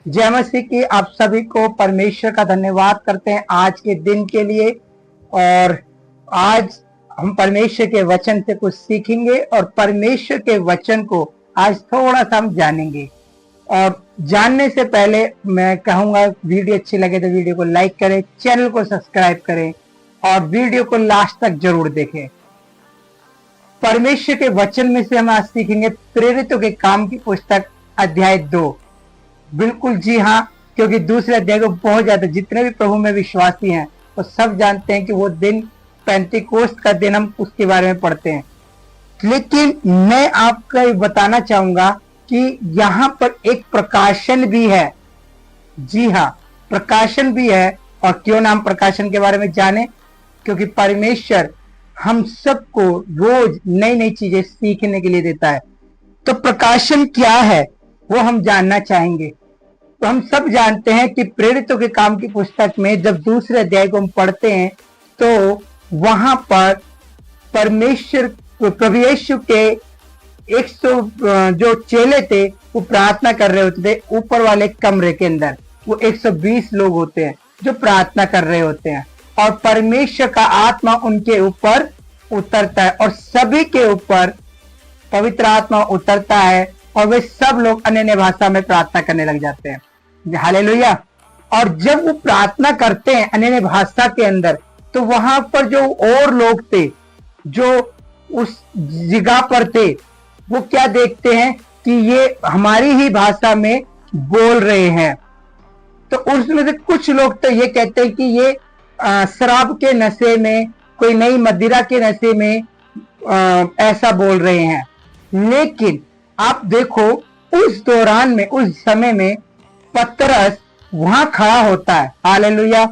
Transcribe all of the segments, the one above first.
जय मसीह की। आप सभी को परमेश्वर का धन्यवाद करते हैं आज के दिन के लिए। और आज हम परमेश्वर के वचन से कुछ सीखेंगे और परमेश्वर के वचन को आज थोड़ा सा हम जानेंगे। और जानने से पहले मैं कहूंगा, वीडियो अच्छी लगे तो वीडियो को लाइक करें, चैनल को सब्सक्राइब करें और वीडियो को लास्ट तक जरूर देखें। परमेश्वर के वचन में से हम आज सीखेंगे प्रेरितों के काम की पुस्तक अध्याय 2। बिल्कुल जी हाँ, क्योंकि दूसरे अध्याय को बहुत ज्यादा जितने भी प्रभु में विश्वासी हैं वो सब जानते हैं कि वो दिन पेंटिकोस्ट का दिन हम उसके बारे में पढ़ते हैं। लेकिन मैं आपको ये बताना चाहूंगा कि यहाँ पर एक प्रकाशन भी है। जी हाँ, प्रकाशन भी है। और क्यों ना हम प्रकाशन के बारे में जाने, क्योंकि परमेश्वर हम सबको रोज नई नई चीजें सीखने के लिए देता है। तो प्रकाशन क्या है वो हम जानना चाहेंगे। तो हम सब जानते हैं कि प्रेरितों के काम की पुस्तक में जब दूसरे अध्याय को हम पढ़ते हैं तो वहां पर परमेश्वर प्रभु यीशु के 100 जो चेले थे वो प्रार्थना कर रहे होते थे ऊपर वाले कमरे के अंदर। वो 120 लोग होते हैं जो प्रार्थना कर रहे होते हैं और परमेश्वर का आत्मा उनके ऊपर उतरता है और सभी के ऊपर पवित्र आत्मा उतरता है और वे सब लोग अन्य भाषा में प्रार्थना करने लग जाते हैं। हालेलुया। और जब वो प्रार्थना करते हैं अन्य भाषा के अंदर तो वहां पर जो और लोग थे जो उस जगह पर थे वो क्या देखते हैं कि ये हमारी ही भाषा में बोल रहे हैं। तो उसमें से कुछ लोग तो ये कहते हैं कि ये शराब के नशे में, कोई नई मदिरा के नशे में ऐसा बोल रहे हैं। लेकिन आप देखो उस दौरान में, उस समय में पतरस वहां खड़ा होता है। हालेलुया।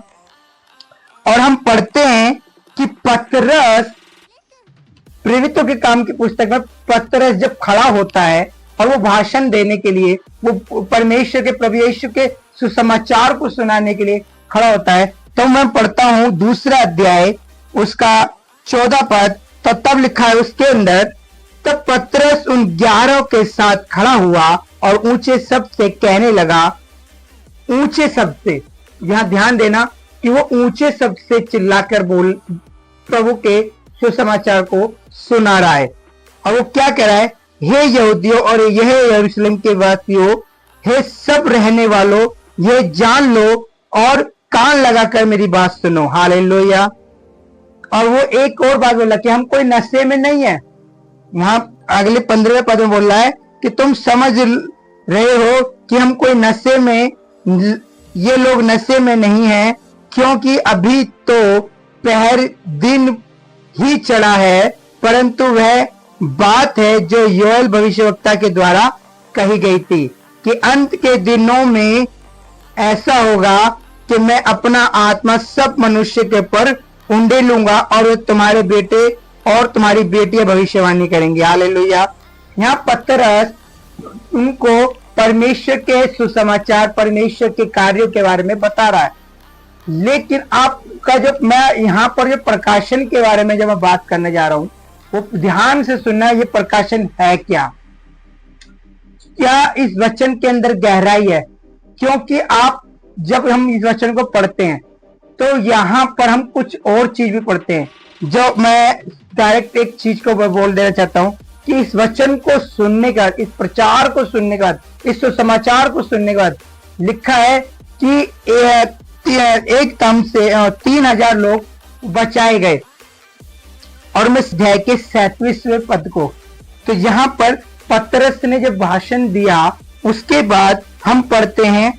और हम पढ़ते हैं कि पतरस, प्रेरितों के काम की पुस्तक में पतरस जब खड़ा होता है और वो भाषण देने के लिए, वो परमेश्वर के प्रभु यीशु के सुसमाचार को सुनाने के लिए खड़ा होता है, तो मैं पढ़ता हूं दूसरा अध्याय उसका 14 पद। तो तब लिखा है उसके अंदर, तब पतरस उन 11 के साथ खड़ा हुआ और ऊंचे शब्द से कहने लगा। ऊंचे शब्द से, यहां ध्यान देना कि वो ऊंचे शब्द से चिल्लाकर बोल प्रभु के सुसमाचार को सुना रहा है। और वो क्या कह रहा है, हे यहूदियों और यह यरूशलेम के वासियों, हे सब रहने वालों, ये जान लो और कान लगाकर मेरी बात सुनो। हालेलुया। और वो एक और बात बोला कि हम कोई नशे में नहीं है। वहां अगले 15वें पद में बोल रहा है कि तुम समझ रहे हो कि हम कोई नशे में, ये लोग नशे में नहीं है, क्योंकि अभी तो पहर दिन ही चढ़ा है, परंतु वह बात है जो योएल भविष्यवक्ता के द्वारा कही गई थी कि अंत के दिनों में ऐसा होगा कि मैं अपना आत्मा सब मनुष्य के पर उंडे लूंगा और तुम्हारे बेटे और तुम्हारी बेटियां भविष्यवाणी करेंगे। हालेलुया। यहाँ पतरस उनको परमेश्वर के सुसमाचार, परमेश्वर के कार्यों के बारे में बता रहा है। लेकिन आपका जो मैं यहाँ पर जो प्रकाशन के बारे में जब मैं बात करने जा रहा हूं वो ध्यान से सुनना, ये प्रकाशन है क्या इस वचन के अंदर गहराई है। क्योंकि आप जब हम इस वचन को पढ़ते हैं तो यहाँ पर हम कुछ और चीज भी पढ़ते हैं, जो मैं डायरेक्ट एक चीज को बोल देना चाहता हूं कि इस वचन को सुनने के बाद, इस प्रचार को सुनने के बाद, इस समाचार को सुनने के बाद लिखा है कि एकदम से 3000 लोग बचाए गए। और मैं अध्याय के 37वें पद को, तो यहाँ पर पतरस ने जब भाषण दिया उसके बाद हम पढ़ते हैं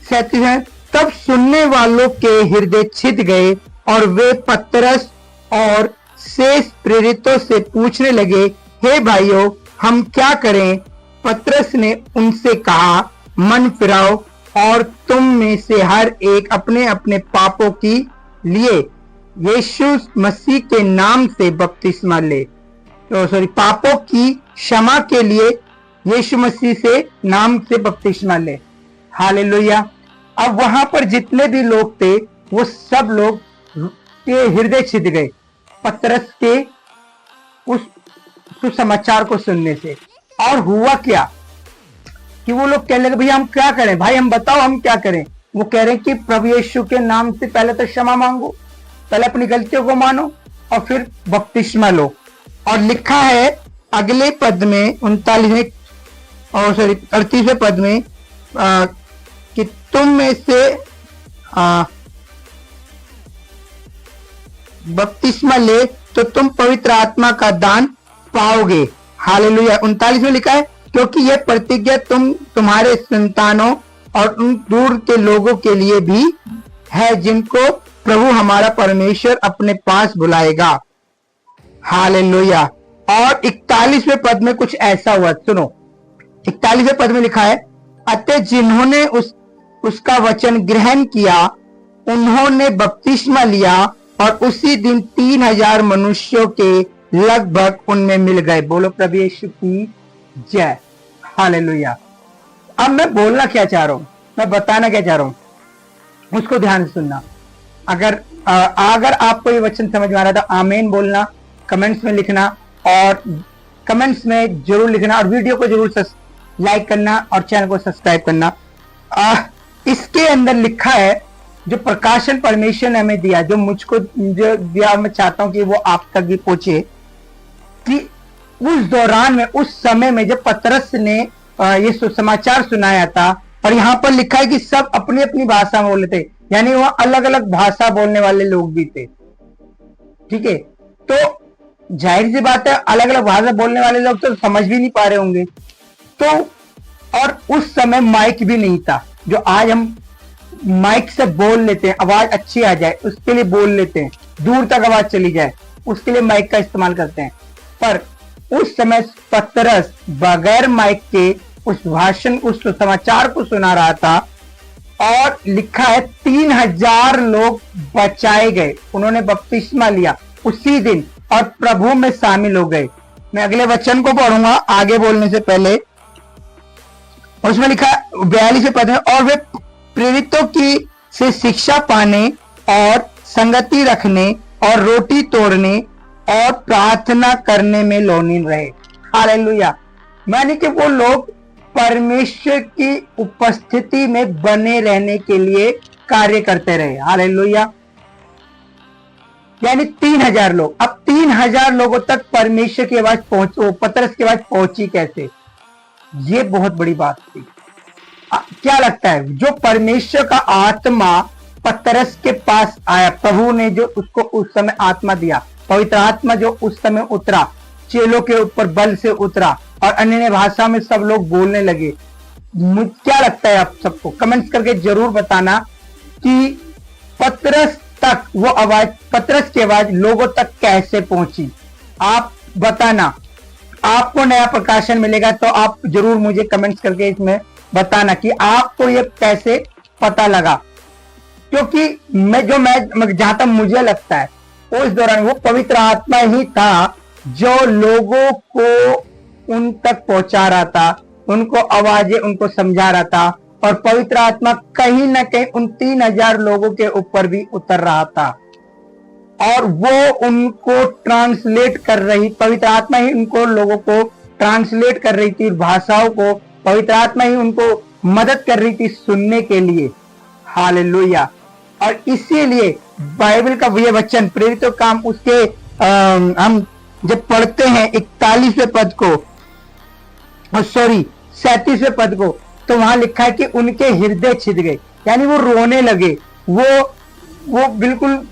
37वें, तब सुनने वालों के हृदय छिद गए और वे पतरस और शेष प्रेरितों से पूछने लगे, हे भाइयों, हम क्या करें? पतरस ने उनसे कहा, मन फिराओ और तुम में से हर एक अपने अपने पापों की लिए यीशु मसीह के नाम से बपतिस्मा ले। तो सॉरी, पापों की क्षमा के लिए यीशु मसीह से नाम से बपतिस्मा ले। हालेलुया। अब वहां पर जितने भी लोग थे वो सब लोग के हृदय छिद गए पतरस के उस सुसमाचार को सुनने से। और हुआ क्या, कि वो लोग कहने लगे भैया हम क्या करें, भाई हम बताओ हम क्या करें। वो कह रहे हैं कि प्रभु यीशु के नाम से पहले तो क्षमा मांगो, पहले अपनी गलतियों को मानो और फिर बपतिस्मा लो। और लिखा है अगले पद में 39वें और सॉरी 38वें पद में कि तुम में से बपतिस्मा ले तो तुम पवित्र आत्मा का दान पाओगे। हालेलुया। 39 में लिखा है क्योंकि यह प्रतिज्ञा तुम्हारे संतानों और उन दूर के लोगों के लिए भी है जिनको प्रभु हमारा परमेश्वर अपने पास बुलाएगा। हालेलुया। और 41वें पद में कुछ ऐसा हुआ, सुनो। 41वें पद में लिखा है अतः जिन्होंने उसका वचन ग्रहण किया उन्होंने बपतिस्मा लिया और उसी दिन 3000 मनुष्यों के लगभग उनमें मिल गए। बोलो प्रभु यीशु की जय। हालेलुया। अब मैं बोलना क्या चाह रहा हूं, मैं बताना क्या चाह रहा हूं, उसको ध्यान से सुनना। अगर आपको ये वचन समझ में आ रहा था, आमीन बोलना, कमेंट्स में लिखना और कमेंट्स में जरूर लिखना और वीडियो को जरूर लाइक करना और चैनल को सब्सक्राइब करना। इसके अंदर लिखा है जो प्रकाशन परमेश्वर ने हमें दिया, जो मुझको जो दिया, मैं चाहता हूं कि वो आप तक भी पहुंचे, कि उस दौरान में, उस समय में जब पतरस ने ये सुसमाचार सुनाया था, और यहां पर लिखा है कि सब अपनी अपनी भाषा में बोले थे, यानी वहां अलग अलग भाषा बोलने वाले लोग भी थे। ठीक है, तो जाहिर सी बात है अलग अलग भाषा बोलने वाले लोग तो समझ भी नहीं पा रहे होंगे। तो और उस समय माइक भी नहीं था, जो आज हम माइक से बोल लेते हैं, आवाज अच्छी आ जाए उसके लिए बोल लेते हैं, दूर तक आवाज चली जाए उसके लिए माइक का इस्तेमाल करते हैं। पर उस समय पतरस बगैर माइक के उस भाषण, उस समाचार को सुना रहा था और लिखा है 3000 लोग बचाए गए, उन्होंने बपतिस्मा लिया उसी दिन और प्रभु में शामिल हो गए। मैं अगले वचन को पढ़ूंगा आगे बोलने से पहले। उसमें लिखा 42वें पद में, और वे प्रेरितों की से शिक्षा पाने और संगति रखने और रोटी तोड़ने और प्रार्थना करने में लोनीन रहे। हालेलुया। माने कि वो लोग परमेश्वर की उपस्थिति में बने रहने के लिए कार्य करते रहे। हालेलुया। यानी 3000 लोग, अब 3000 लोगों तक परमेश्वर की आवाज पहुंची, पतरस की आवाज पहुंची कैसे? ये बहुत बड़ी बात थी। क्या लगता है, जो परमेश्वर का आत्मा पतरस के पास आया, प्रभु ने जो उसको उस समय आत्मा दिया, पवित्र आत्मा जो उस समय उतरा, चेलों के ऊपर बल से उतरा और अन्य भाषा में सब लोग बोलने लगे। क्या लगता है आप सबको? कमेंट्स करके जरूर बताना कि पतरस तक वो आवाज, पतरस की आवाज लोगों तक कैसे पहुंची। आप बताना, आपको नया प्रकाशन मिलेगा तो आप जरूर मुझे कमेंट्स करके इसमें बताना कि आपको ये कैसे पता लगा। क्योंकि मैं जहां तक मुझे लगता है उस दौरान वो पवित्र आत्मा ही था जो लोगों को उन तक पहुंचा रहा था, उनको आवाजें उनको समझा रहा था, और पवित्र आत्मा कहीं ना कहीं उन 3000 लोगों के ऊपर भी उतर रहा था और वो उनको ट्रांसलेट कर रही, पवित्र आत्मा ही उनको लोगों को ट्रांसलेट कर रही थी भाषाओं को, पवित्र आत्मा ही उनको मदद कर रही थी सुनने के लिए। हालेलुया। और इसीलिए बाइबल का ये वचन प्रेरितों काम उसके हम जब पढ़ते हैं 41वें पद को, सॉरी 37वें पद को, तो वहां लिखा है कि उनके हृदय छिद गए, यानी वो रोने लगे, वो बिल्कुल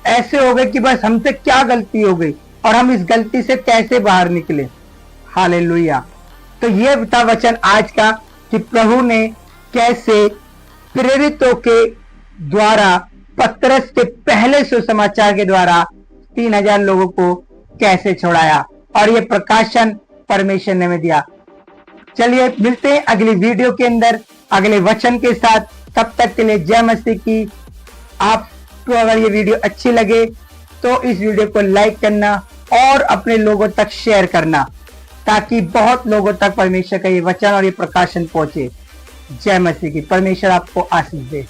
ऐसे हो गए कि बस हमसे क्या गलती हो गई और हम इस गलती से कैसे बाहर निकले। हालेलुया। तो ये था वचन आज का कि प्रभु ने कैसे प्रेरितों के द्वारा, पतरस के पहले सुसमाचार के द्वारा 3000 लोगों को कैसे छोड़ाया, और ये प्रकाशन परमेश्वर ने हमें दिया। चलिए मिलते हैं अगली वीडियो के अंदर अगले वचन के साथ। तब तक के लिए जय मसीह की। आपको अगर ये वीडियो अच्छी लगे तो इस वीडियो को लाइक करना और अपने लोगों तक शेयर करना, ताकि बहुत लोगों तक परमेश्वर का ये वचन और ये प्रकाशन पहुंचे। जय मसीह की। परमेश्वर आपको आशीष दे।